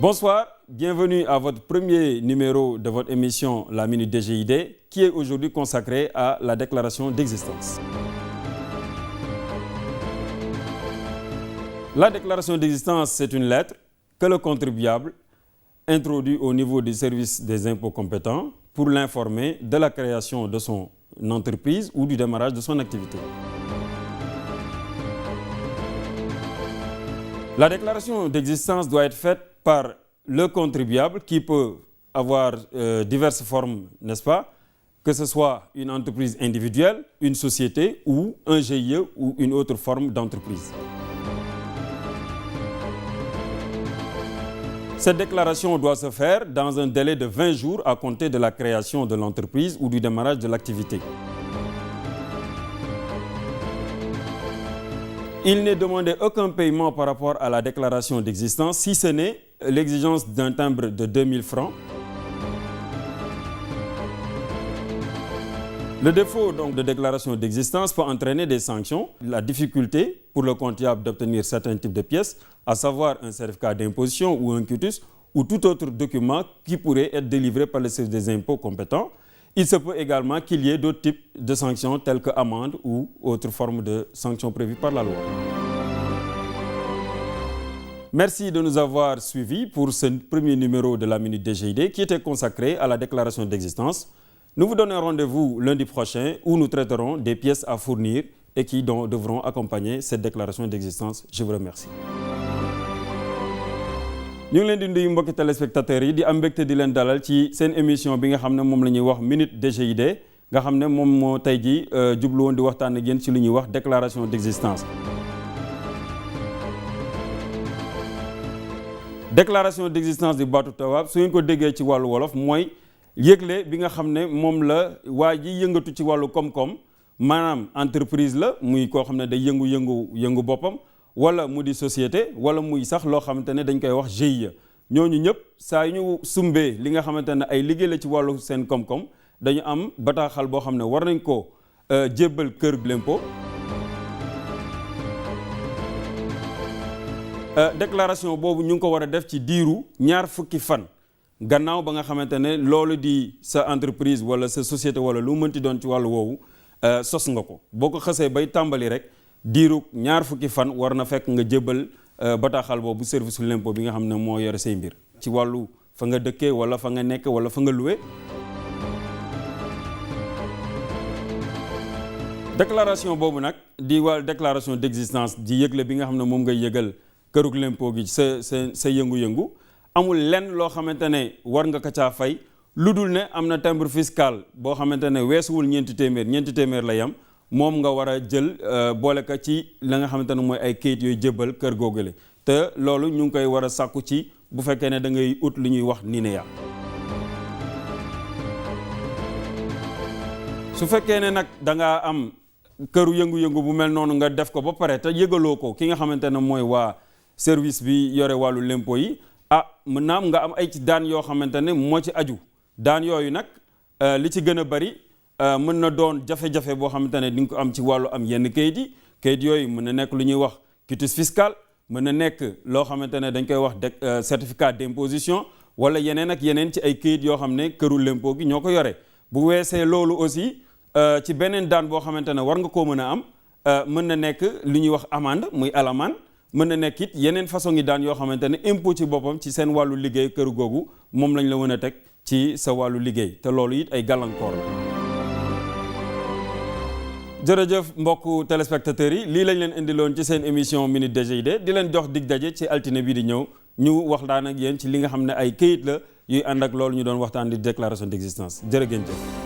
Bonsoir, bienvenue à votre premier numéro de votre émission La Minute DGID qui est aujourd'hui consacrée à la déclaration d'existence. La déclaration d'existence, c'est une lettre que le contribuable introduit au niveau du service des impôts compétents pour l'informer de la création de son entreprise ou du démarrage de son activité. La déclaration d'existence doit être faite par le contribuable qui peut avoir diverses formes, n'est-ce pas? Que ce soit une entreprise individuelle, une société ou un GIE ou une autre forme d'entreprise. Cette déclaration doit se faire dans un délai de 20 jours à compter de la création de l'entreprise ou du démarrage de l'activité. Il n'est demandé aucun paiement par rapport à la déclaration d'existence, si ce n'est l'exigence d'un timbre de 2000 francs. Le défaut donc de déclaration d'existence peut entraîner des sanctions. La difficulté pour le comptable d'obtenir certains types de pièces, à savoir un certificat d'imposition ou un quitus ou tout autre document qui pourrait être délivré par le service des impôts compétents. Il se peut également qu'il y ait d'autres types de sanctions telles que amende ou autres formes de sanctions prévues par la loi. Merci de nous avoir suivis pour ce premier numéro de la Minute DGID qui était consacré à la déclaration d'existence. Nous vous donnons rendez-vous lundi prochain où nous traiterons des pièces à fournir et qui devront accompagner cette déclaration d'existence. Je vous remercie. ñu ngi leen di nuyu mbokki téléspectateurs yi di am mbégte di leen dalal ci seen émission bi nga xam ne moom la ñuy wax Minute DGID nga xam ne moom moo tey jii jublu woon di waxtaan ak yéen ci lu ñuy wax déclaration d'existence. Déclaration d'existence di baatu tubaab su ngeen ko déggee ci wàllu wolof mooy yëgle bi nga xam ne moom la waa ji yëngatu ci wàllu koom-koom maanaam entreprise la muy koo xam ne day yëngu boppam. wala mu di société wala muy sax loo xamante ne dañ koy wax GIE ñooñu ñëpp saa yu ñu sumbee li nga xamante ne ay liggéey la ci wàllu seen koom-koom dañu am bataaxal boo xam ne war nañ ko jébbal kër l'impôt. Déclaration boobu ñu ngi ko war a def ci diiru 20 fan gannaaw ba nga xamante ne loolu di sa entreprise wala sa société wala lu mënti doon ci wàllu woowu sos nga ko boo ko xasee bay tàmbali rek. diiru 20 fan war na fekk nga jébbal bataaxal boobu service de l'impôt bi nga xam ne moo yore say mbir ci wàllu fa nga dëkkee wala fa nga nekk wala fa nga loué. Déclaration boobu nag di wàllu déclaration d'existence di yëgle bi nga xam ne moom ngay yëgal kërug l'impôt gi sa yëngu-yëngu amul lenn loo xamante ne war nga ko caa fay lu dul ne am na timbre fiscal boo xamante ne weesuwul ñeenti téeméer la yam. moom nga war a jël boole ko ci la nga xamante ne mooy ay kayit yooyu jébbal kër googule te loolu ñu ngi koy war a sàkku ci bu fekkee ne da ngay ut lu ñuy wax NINEA. su fekkee ne nag da ngaa am këru yëngu-yëngu bu mel noonu nga def ko ba pare te yëgaloo ko ki nga xamante ne mooy waa service bi yore wàllu l'impôt yi mën naa am nga am ay ci daan yoo xamante ne moo ci aju daan yooyu nag li ci gën a bari. mën na doon jafe-jafe boo xamante ne di nga ko am ci wàllu am yenn kayit yooyu mën na nekk lu ñuy wax quitus fiscal mën na nekk loo xamante ne dañ koy wax certificat d'imposition wala yeneen ak yeneen ci ay kayit yoo xam ne këru l'impôt gi ñoo ko yore bu weesee loolu aussi ci beneen daan boo xamante ne war nga koo mën a am mën na nekk lu ñuy wax amende muy alamaan mën na nekk it yeneen façon yi daan yoo xamante ne impôt ci boppam ci seen wàllu liggéey këru googu moom lañ la mën a teg ci sa wàllu liggéey te loolu it ay gàllankoor la. jërëjëf mbokku téléspectateurs yi lii lañ leen indiloon ci seen émission Minute DGID di leen jox dig daje ci altine bi di ñëw ñu waxtaan ak yéen ci li nga xam ne ay këyit la yuy ànd ak loolu ñu doon waxtaan di déclaration d'existence jërë ngeen jëf